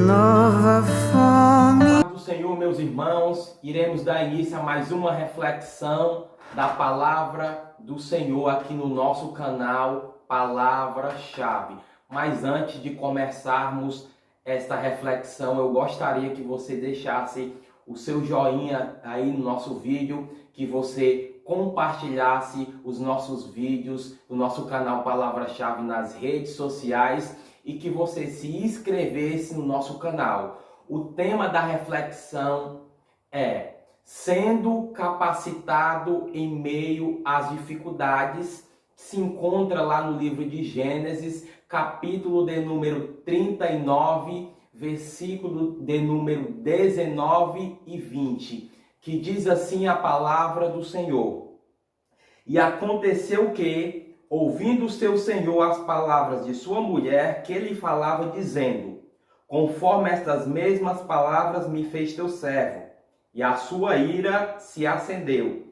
nova fome. Do Senhor, meus irmãos, iremos dar início a mais uma reflexão da palavra do Senhor aqui no nosso canal Palavra-Chave. Mas antes de começarmos esta reflexão, eu gostaria que você deixasse o seu joinha aí no nosso vídeo, que você compartilhasse os nossos vídeos do nosso canal Palavra-Chave nas redes sociais e que você se inscrevesse no nosso canal. O tema da reflexão é sendo capacitado em meio às dificuldades, que se encontra lá no livro de Gênesis, capítulo de número 39, versículo de número 19 e 20, que diz assim a palavra do Senhor. E aconteceu que, ouvindo seu senhor as palavras de sua mulher, que lhe falava dizendo: conforme estas mesmas palavras me fez teu servo. E a sua ira se acendeu.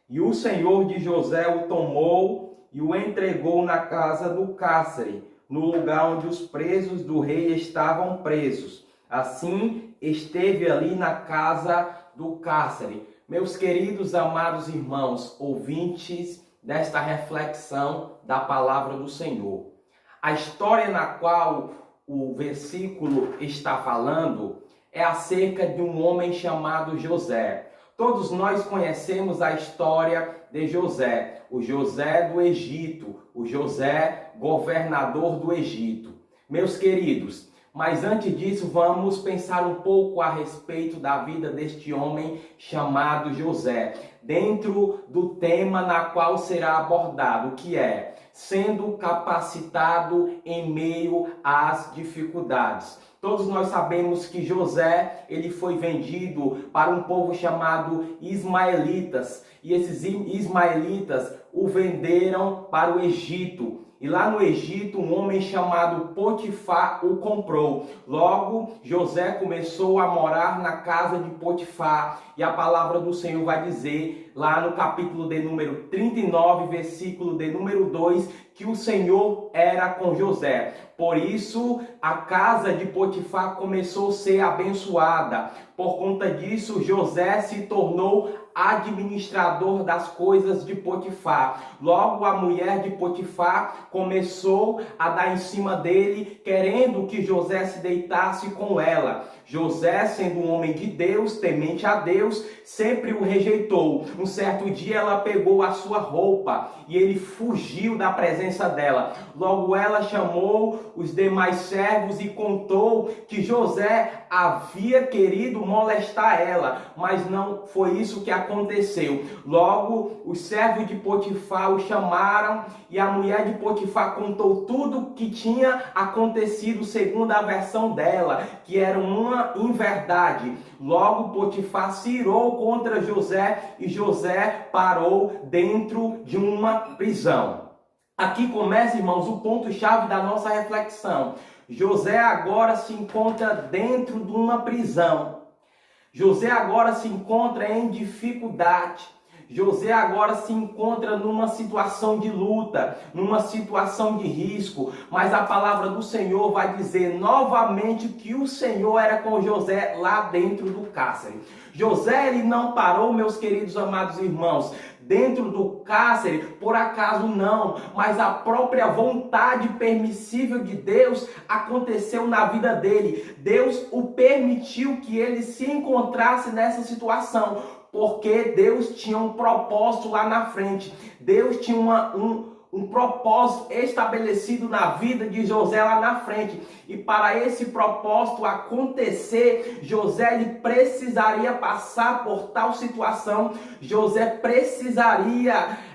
E o senhor de José o tomou e o entregou na casa do cárcere, no lugar onde os presos do rei estavam presos. Assim, esteve ali na casa do cárcere. Meus queridos, amados irmãos, ouvintes desta reflexão da palavra do Senhor. A história na qual o versículo está falando é acerca de um homem chamado José. Todos nós conhecemos a história de José, o José do Egito, o José governador do Egito. Meus queridos, mas antes disso vamos pensar um pouco a respeito da vida deste homem chamado José, dentro do tema na qual será abordado, que é sendo capacitado em meio às dificuldades. Todos nós sabemos que José, ele foi vendido para um povo chamado ismaelitas, e esses ismaelitas o venderam para o Egito. E lá no Egito, um homem chamado Potifar o comprou. Logo, José começou a morar na casa de Potifar. E a palavra do Senhor vai dizer, lá no capítulo de número 39, versículo de número 2, que o Senhor era com José. Por isso, a casa de Potifar começou a ser abençoada. Por conta disso, José se tornou administrador das coisas de Potifar. Logo, a mulher de Potifar começou a dar em cima dele, querendo que José se deitasse com ela. José, sendo um homem de Deus, temente a Deus, sempre o rejeitou. Um certo dia ela pegou a sua roupa e ele fugiu da presença dela. Logo ela chamou os demais servos e contou que José havia querido molestar ela, mas não foi isso que aconteceu. Logo os servos de Potifar o chamaram e a mulher de Potifar contou tudo o que tinha acontecido segundo a versão dela, que era uma inverdade. Logo Potifar se irou contra José e José parou dentro de uma prisão. Aqui começa, irmãos, o ponto-chave da nossa reflexão. José agora se encontra dentro de uma prisão. José agora se encontra em dificuldade. José agora se encontra numa situação de luta, numa situação de risco, mas a palavra do Senhor vai dizer novamente que o Senhor era com José lá dentro do cárcere. José, ele não parou, meus queridos amados irmãos, dentro do cárcere, por acaso não, mas a própria vontade permissível de Deus aconteceu na vida dele. Deus o permitiu que ele se encontrasse nessa situação, porque Deus tinha um propósito lá na frente. Deus tinha um propósito estabelecido na vida de José lá na frente. E para esse propósito acontecer, José ele precisaria passar por tal situação. José precisaria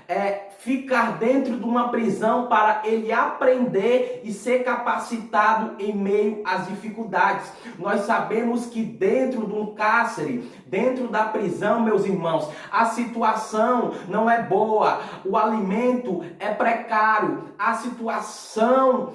ficar dentro de uma prisão para ele aprender e ser capacitado em meio às dificuldades. Nós sabemos que dentro de um cárcere, dentro da prisão, meus irmãos, a situação não é boa, o alimento é precário, a situação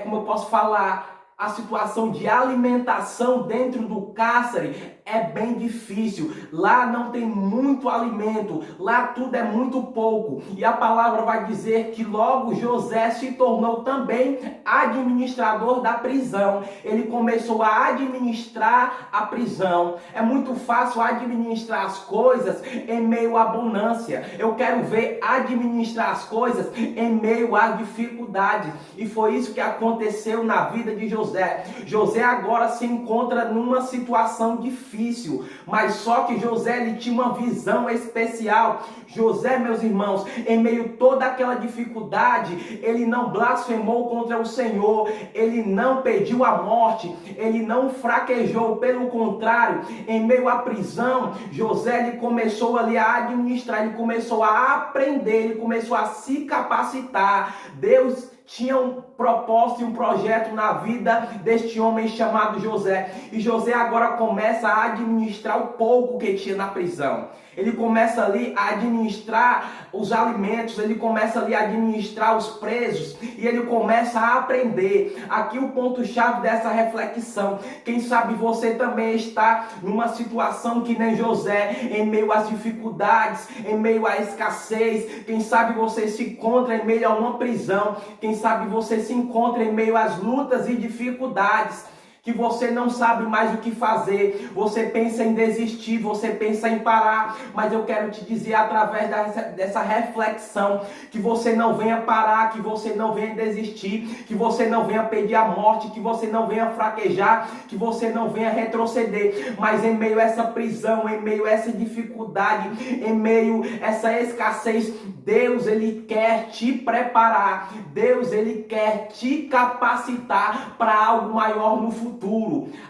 como eu posso falar, a situação de alimentação dentro do cárcere é bem difícil. Lá não tem muito alimento, lá tudo é muito pouco. E a palavra vai dizer que logo José se tornou também administrador da prisão. Ele começou a administrar a prisão. É muito fácil administrar as coisas em meio à abundância. Eu quero ver administrar as coisas em meio às dificuldades. E foi isso que aconteceu na vida de José. José agora se encontra numa situação difícil, mas só que José ele tinha uma visão especial. José, meus irmãos, em meio a toda aquela dificuldade, ele não blasfemou contra o Senhor, ele não pediu a morte, ele não fraquejou, pelo contrário, em meio à prisão, José ele começou ali a administrar, ele começou a aprender, ele começou a se capacitar. Deus tinha um propósito e um projeto na vida deste homem chamado José. E José agora começa a administrar o pouco que tinha na prisão. Ele começa ali a administrar os alimentos, ele começa ali a administrar os presos e ele começa a aprender. Aqui o ponto-chave dessa reflexão. Quem sabe você também está numa situação que nem José, em meio às dificuldades, em meio à escassez. Quem sabe você se encontra em meio a uma prisão. Quem sabe você se encontra em meio às lutas e dificuldades, que você não sabe mais o que fazer, você pensa em desistir, você pensa em parar, mas eu quero te dizer através dessa reflexão, que você não venha parar, que você não venha desistir, que você não venha pedir a morte, que você não venha fraquejar, que você não venha retroceder, mas em meio a essa prisão, em meio a essa dificuldade, em meio a essa escassez, Deus ele quer te preparar, Deus ele quer te capacitar para algo maior no futuro.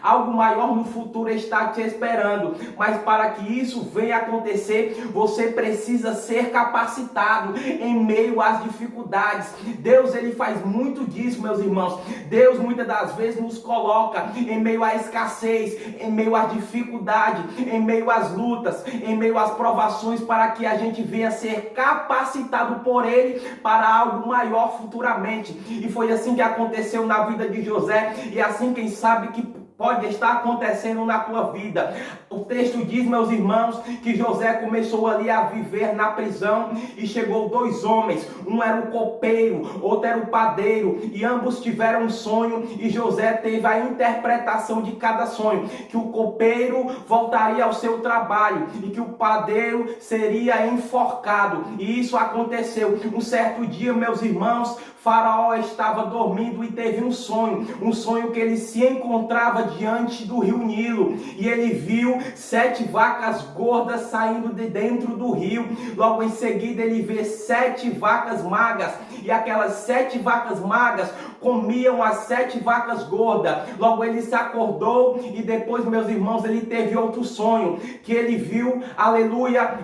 Algo maior no futuro está te esperando, mas para que isso venha acontecer, você precisa ser capacitado em meio às dificuldades. Deus ele faz muito disso, meus irmãos. Deus muitas das vezes nos coloca em meio à escassez, em meio à dificuldade, em meio às lutas, em meio às provações, para que a gente venha ser capacitado por ele para algo maior futuramente. E foi assim que aconteceu na vida de José, e assim quem sabe que pode estar acontecendo na tua vida. O texto diz, meus irmãos, que José começou ali a viver na prisão e chegou dois homens, um era o copeiro, outro era o padeiro, e ambos tiveram um sonho, e José teve a interpretação de cada sonho, que o copeiro voltaria ao seu trabalho e que o padeiro seria enforcado. E isso aconteceu. Um certo dia, meus irmãos, Faraó estava dormindo e teve um sonho que ele se encontrava diante do rio Nilo, e ele viu 7 vacas gordas saindo de dentro do rio. Logo em seguida ele vê 7 vacas magras, e aquelas 7 vacas magras comiam as 7 vacas gordas. Logo ele se acordou, e depois, meus irmãos, ele teve outro sonho, que ele viu, aleluia,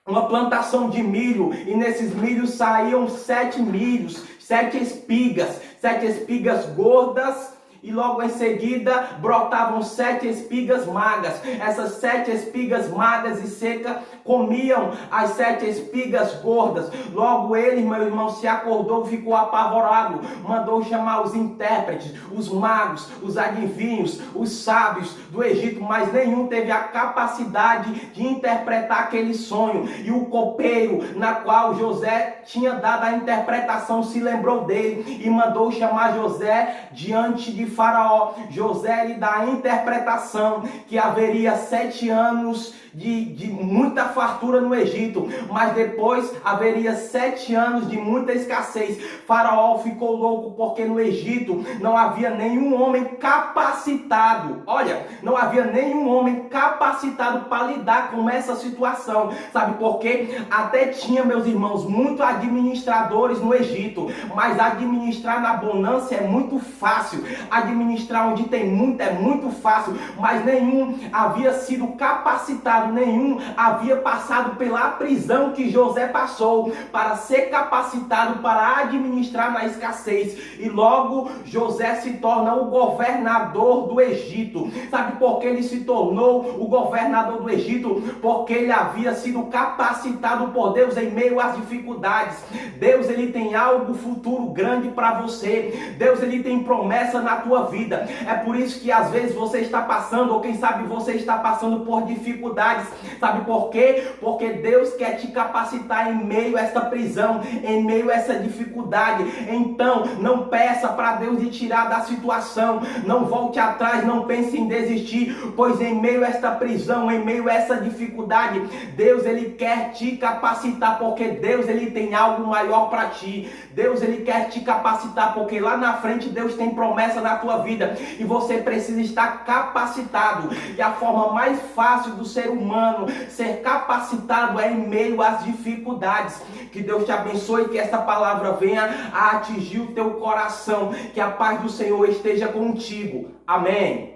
uma plantação de milho, e nesses milhos saíam 7 milhos, 7 espigas gordas, e logo em seguida brotavam 7 espigas magras. Essas 7 espigas magras e secas comiam as 7 espigas gordas. Logo ele, meu irmão, se acordou, ficou apavorado, mandou chamar os intérpretes, os magos, os adivinhos, os sábios do Egito, mas nenhum teve a capacidade de interpretar aquele sonho. E o copeiro, na qual José tinha dado a interpretação, se lembrou dele e mandou chamar José diante de Faraó. José lhe dá a interpretação que haveria 7 anos de muita fartura no Egito, mas depois haveria 7 anos de muita escassez. Faraó ficou louco porque no Egito não havia nenhum homem capacitado. Olha, não havia nenhum homem capacitado para lidar com essa situação. Sabe por quê? Até tinha, meus irmãos, muitos administradores no Egito, mas administrar na bonança é muito fácil. Administrar onde tem muito é muito fácil, mas nenhum havia sido capacitado, nenhum havia passado pela prisão que José passou para ser capacitado para administrar na escassez. E logo José se torna o governador do Egito. Sabe por que ele se tornou o governador do Egito? Porque ele havia sido capacitado por Deus em meio às dificuldades. Deus ele tem algo futuro grande para você. Deus ele tem promessa na tua tua vida. É por isso que às vezes você está passando, ou quem sabe você está passando por dificuldades. Sabe por quê? Porque Deus quer te capacitar em meio a essa prisão, em meio a essa dificuldade. Então, não peça para Deus te tirar da situação. Não volte atrás, não pense em desistir, pois em meio a esta prisão, em meio a essa dificuldade, Deus ele quer te capacitar, porque Deus ele tem algo maior para ti. Deus ele quer te capacitar, porque lá na frente Deus tem promessa na tua vida e você precisa estar capacitado. E a forma mais fácil do ser humano ser capacitado é em meio às dificuldades. Que Deus te abençoe, que essa palavra venha a atingir o teu coração, que a paz do Senhor esteja contigo. Amém.